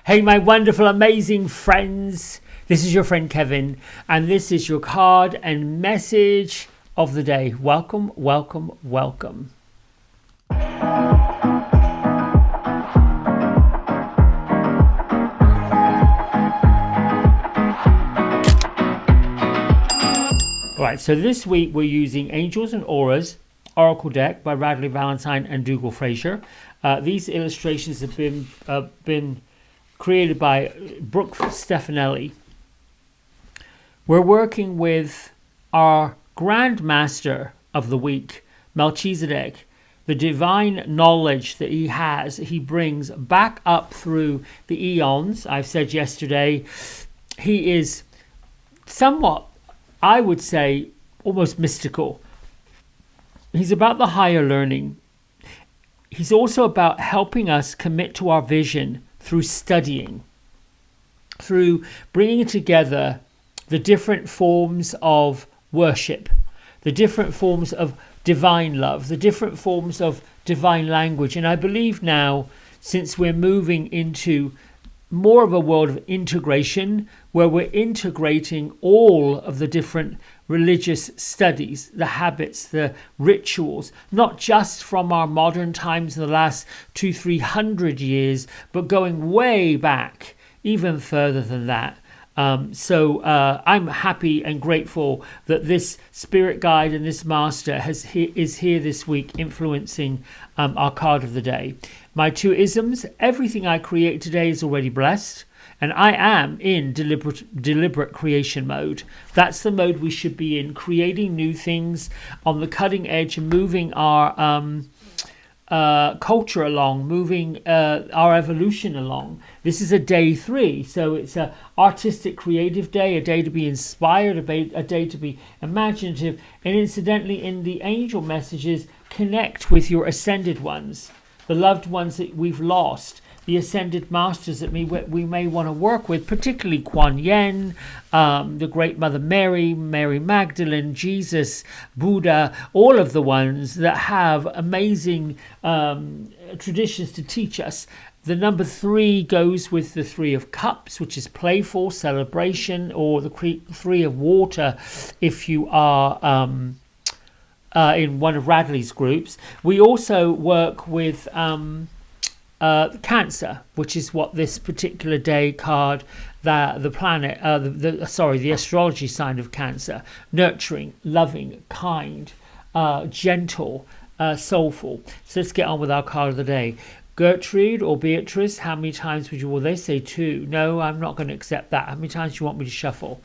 Hey, my wonderful, amazing friends. This is your friend Kevin, and this is your card and message of the day. Welcome, welcome, welcome. All right, so this week we're using Angels and Auras Oracle deck by Radley Valentine and Dougal Fraser. These illustrations have been created by Brooke Stefanelli. We're working with our Grand Master of the week, Melchizedek. The divine knowledge that he has, he brings back up through the eons. I've said yesterday, he is somewhat, I would say, almost mystical. He's about the higher learning. He's also about helping us commit to our vision through studying, through bringing together the different forms of worship, the different forms of divine love, the different forms of divine language. And I believe now, since we're moving into more of a world of integration, where we're integrating all of the different religious studies, the habits, the rituals, not just from our modern times in the last 200-300 years, but going way back, even further than that. So I'm happy and grateful that this spirit guide and this master is here this week, influencing our card of the day. My two isms: everything I create today is already blessed, and I am in deliberate creation mode. That's the mode we should be in, creating new things on the cutting edge and moving our culture along, moving our evolution along. This is a day 3, so it's a artistic creative day, a day to be inspired, a day to be imaginative, and incidentally, in the angel messages, connect with your ascended ones, the loved ones that we've lost, the ascended masters that we may want to work with, particularly Kuan Yin, the great Mother Mary, Mary Magdalene, Jesus, Buddha, all of the ones that have amazing traditions to teach us. The number 3 goes with the 3 of Cups, which is playful, celebration, or the 3 of Water if you are in one of Radley's groups. We also work with Cancer, which is what this particular day card, the planet, the astrology sign of Cancer: nurturing, loving, kind, gentle, soulful. So let's get on with our card of the day. Gertrude or Beatrice, how many times would you? Well, they say 2. No, I'm not going to accept that. How many times do you want me to shuffle?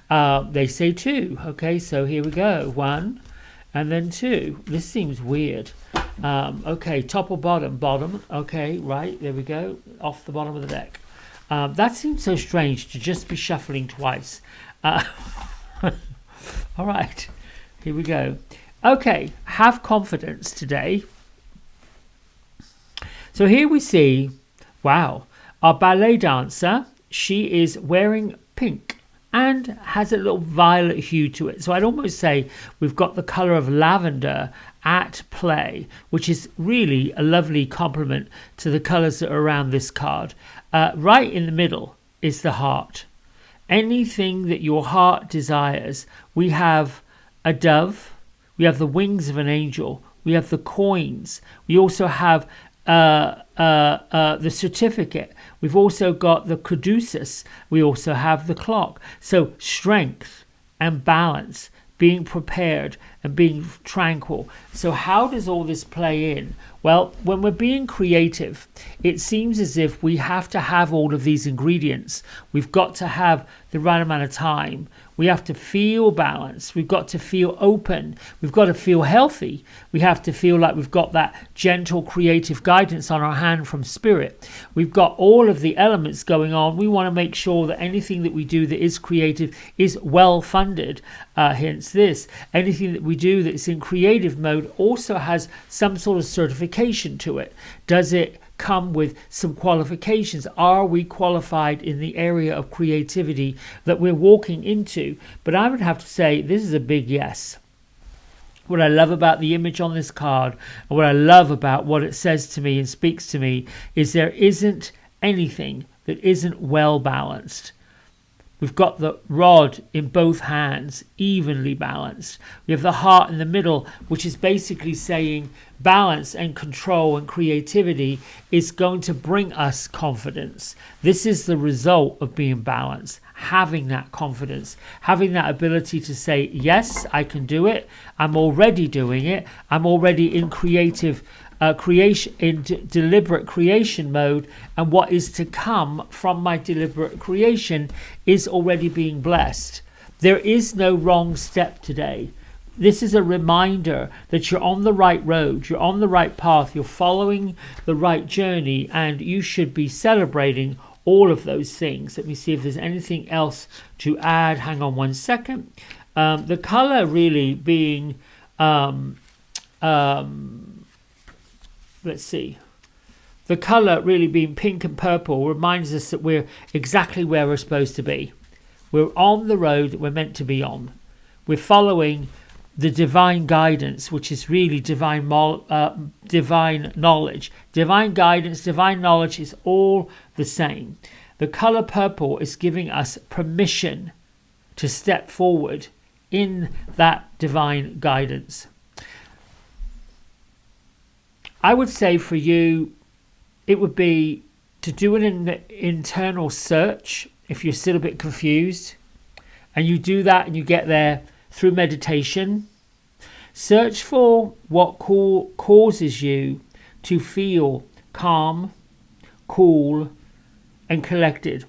They say 2. Okay, so here we go. 1 and then 2. This seems weird. Okay, top or bottom? Bottom. Okay, right, there we go. Off the bottom of the deck. That seems so strange to just be shuffling twice. All right, here we go. Okay, have confidence today. So here we see, wow, our ballet dancer. She is wearing pink and has a little violet hue to it. So I'd almost say we've got the colour of lavender at play, which is really a lovely complement to the colours that are around this card. Right in the middle is the heart. Anything that your heart desires. We have a dove, we have the wings of an angel, we have the coins, we also have the certificate, we've also got the caduceus, we also have the clock. So strength and balance, being prepared and being tranquil. So how does all this play in? Well, when we're being creative, it seems as if we have to have all of these ingredients. We've got to have the right amount of time. We have to feel balanced. We've got to feel open. We've got to feel healthy. We have to feel like we've got that gentle creative guidance on our hand from spirit. We've got all of the elements going on. We want to make sure that anything that we do that is creative is well funded. Hence this. Anything that we do that's in creative mode also has some sort of certification to it. Does it come with some qualifications? Are we qualified in the area of creativity that we're walking into? But I would have to say this is a big yes. What I love about the image on this card, and what I love about what it says to me and speaks to me, is there isn't anything that isn't well balanced. We've got the rod in both hands, evenly balanced. We have the heart in the middle, which is basically saying balance and control and creativity is going to bring us confidence. This is the result of being balanced, having that confidence, having that ability to say, yes, I can do it. I'm already doing it. I'm already in creative creation, in deliberate creation mode, and what is to come from my deliberate creation is already being blessed. There is no wrong step today. This is a reminder that you're on the right road, you're on the right path, you're following the right journey, and you should be celebrating all of those things. Let me see if there's anything else to add. Hang on one second. The color really being let's see. The colour really being pink and purple reminds us that we're exactly where we're supposed to be. We're on the road that we're meant to be on. We're following the divine guidance, which is really divine knowledge. Divine guidance, divine knowledge is all the same. The colour purple is giving us permission to step forward in that divine guidance. I would say for you, it would be to do an internal search if you're still a bit confused. And you do that and you get there through meditation. Search for what causes you to feel calm, cool, and collected.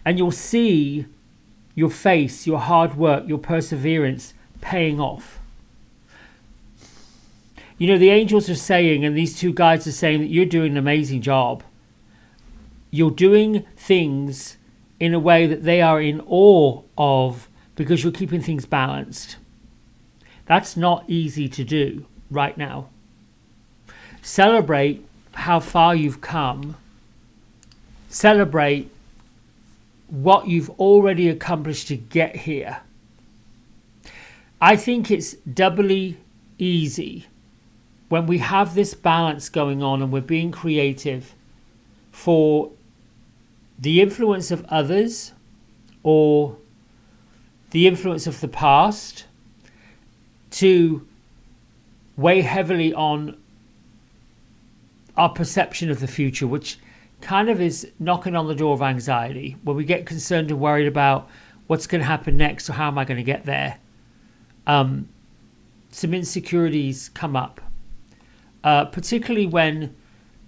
And you'll see your face, your hard work, your perseverance paying off. You know, the angels are saying, and these two guides are saying, that you're doing an amazing job. You're doing things in a way that they are in awe of because you're keeping things balanced. That's not easy to do right now. Celebrate how far you've come. Celebrate what you've already accomplished to get here. I think it's doubly easy when we have this balance going on and we're being creative for the influence of others or the influence of the past to weigh heavily on our perception of the future, which kind of is knocking on the door of anxiety, where we get concerned and worried about what's going to happen next or how am I going to get there. Some insecurities come up. Particularly when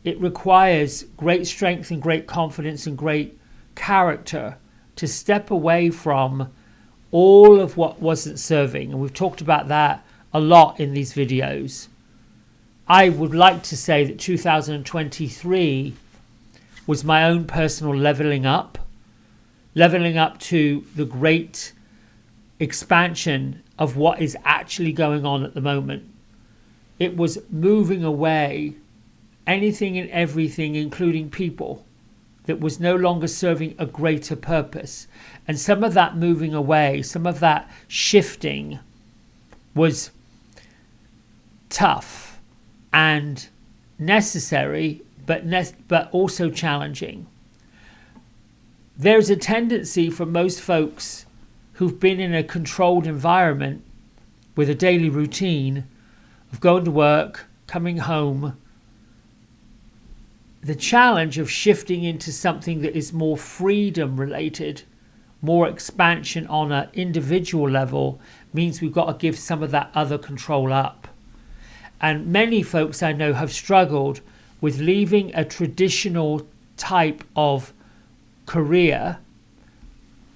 it requires great strength and great confidence and great character to step away from all of what wasn't serving. And we've talked about that a lot in these videos. I would like to say that 2023 was my own personal leveling up to the great expansion of what is actually going on at the moment. It was moving away anything and everything, including people, that was no longer serving a greater purpose. And some of that moving away, some of that shifting was tough and necessary, but also challenging. There's a tendency for most folks who've been in a controlled environment with a daily routine of going to work, coming home, the challenge of shifting into something that is more freedom related, more expansion on an individual level, means we've got to give some of that other control up. And many folks I know have struggled with leaving a traditional type of career,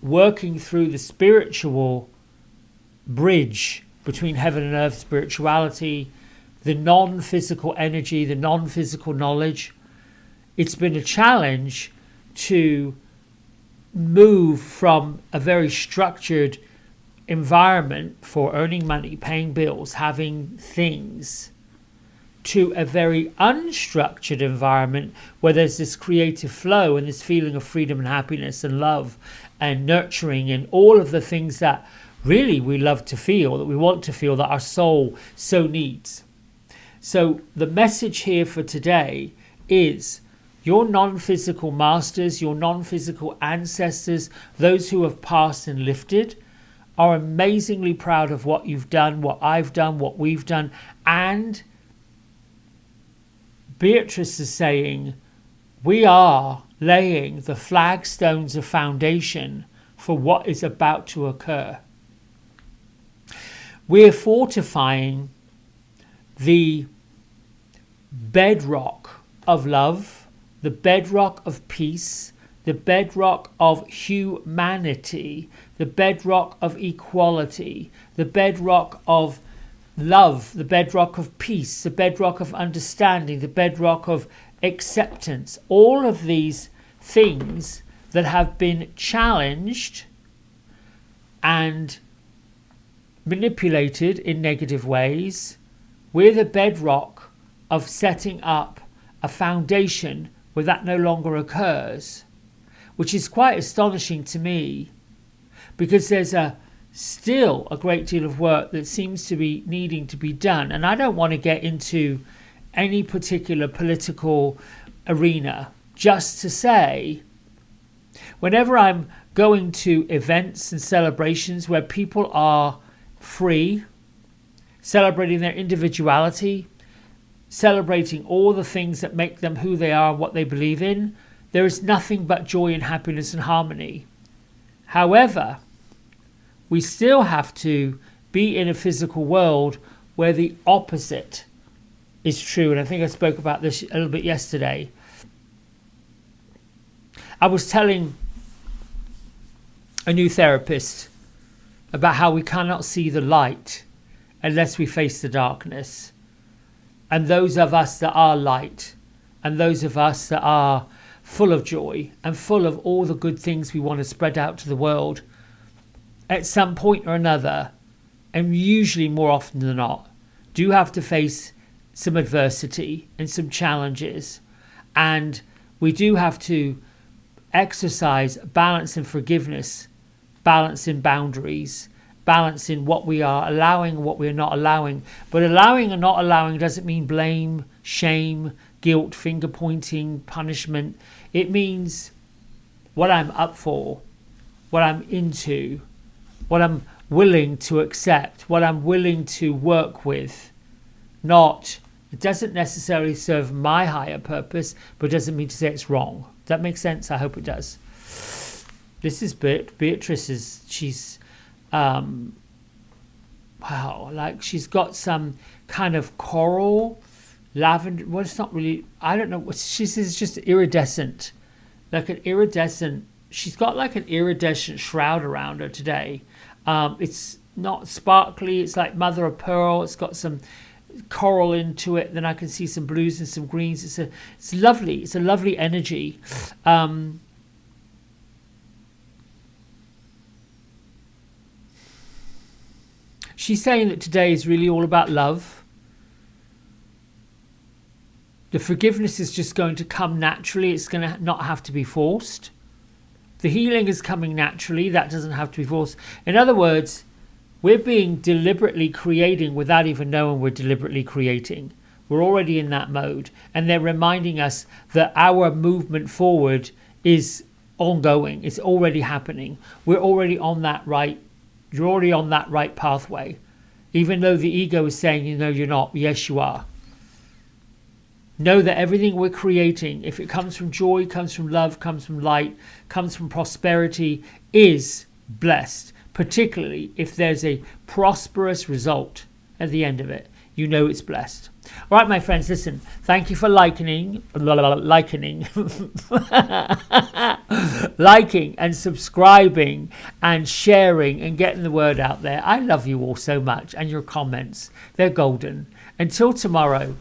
working through the spiritual bridge between heaven and earth, spirituality, the non-physical energy, the non-physical knowledge. It's been a challenge to move from a very structured environment for earning money, paying bills, having things, to a very unstructured environment where there's this creative flow and this feeling of freedom and happiness and love and nurturing and all of the things that really we love to feel, that we want to feel, that our soul so needs. So the message here for today is Your non-physical masters, your non-physical ancestors, those who have passed and lifted, are amazingly proud of what you've done, what I've done, what we've done. And Beatrice is saying, we are laying the flagstones of foundation for what is about to occur. We're fortifying the bedrock of love, the bedrock of peace, the bedrock of humanity, the bedrock of equality, the bedrock of love, the bedrock of peace, the bedrock of understanding, the bedrock of acceptance. All of these things that have been challenged and manipulated in negative ways, we're the bedrock of setting up a foundation where that no longer occurs, which is quite astonishing to me, because there's still a great deal of work that seems to be needing to be done. And I don't want to get into any particular political arena, just to say, whenever I'm going to events and celebrations where people are free, celebrating their individuality, celebrating all the things that make them who they are and what they believe in, there is nothing but joy and happiness and harmony. However, we still have to be in a physical world where the opposite is true. And I think I spoke about this a little bit yesterday. I was telling a new therapist about how we cannot see the light unless we face the darkness. And those of us that are light, and those of us that are full of joy and full of all the good things we want to spread out to the world, at some point or another, and usually more often than not, do have to face some adversity and some challenges. And we do have to exercise balance and forgiveness, balance in boundaries, balance in what we are allowing and what we're not allowing. But allowing and not allowing doesn't mean blame, shame, guilt, finger pointing, punishment. It means what I'm up for, what I'm into, what I'm willing to accept, what I'm willing to work with. Not, it doesn't necessarily serve my higher purpose, but doesn't mean to say it's wrong. Does that make sense? I hope it does. This is Beatrice. She's, wow, like she's got some kind of coral, lavender, well, it's not really, I don't know, she's just iridescent, like an iridescent, she's got like an iridescent shroud around her today. It's not sparkly, it's like mother of pearl, it's got some coral into it, then I can see some blues and some greens. It's lovely, it's a lovely energy. She's saying that today is really all about love. The forgiveness is just going to come naturally. It's going to not have to be forced. The healing is coming naturally. That doesn't have to be forced. In other words, we're being deliberately creating without even knowing we're deliberately creating. We're already in that mode. And they're reminding us that our movement forward is ongoing. It's already happening. We're already on that right. You're already on that right pathway. Even though the ego is saying, you know, you're not. Yes, you are. Know that everything we're creating, if it comes from joy, comes from love, comes from light, comes from prosperity, is blessed. Particularly if there's a prosperous result at the end of it. You know it's blessed. All right, my friends, listen. Thank you for liking and subscribing and sharing and getting the word out there. I love you all so much, and your comments, they're golden. Until tomorrow,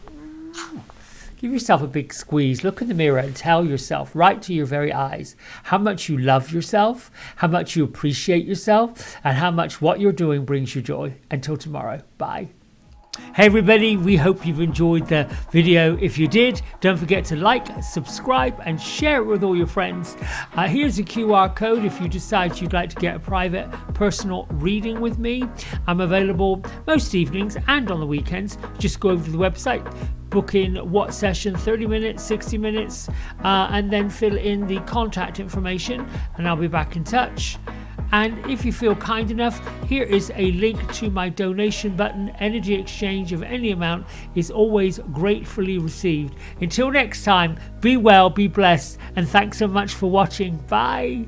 give yourself a big squeeze. Look in the mirror and tell yourself right to your very eyes how much you love yourself, how much you appreciate yourself, and how much what you're doing brings you joy. Until tomorrow, bye. Hey everybody, we hope you've enjoyed the video. If you did, don't forget to like, subscribe and share it with all your friends. Here's a QR code if you decide you'd like to get a private personal reading with me. I'm available most evenings and on the weekends. Just go over to the website, book in what session, 30 minutes, 60 minutes, and then fill in the contact information and I'll be back in touch. And if you feel kind enough, here is a link to my donation button. Energy exchange of any amount is always gratefully received. Until next time, be well, be blessed, and thanks so much for watching. Bye.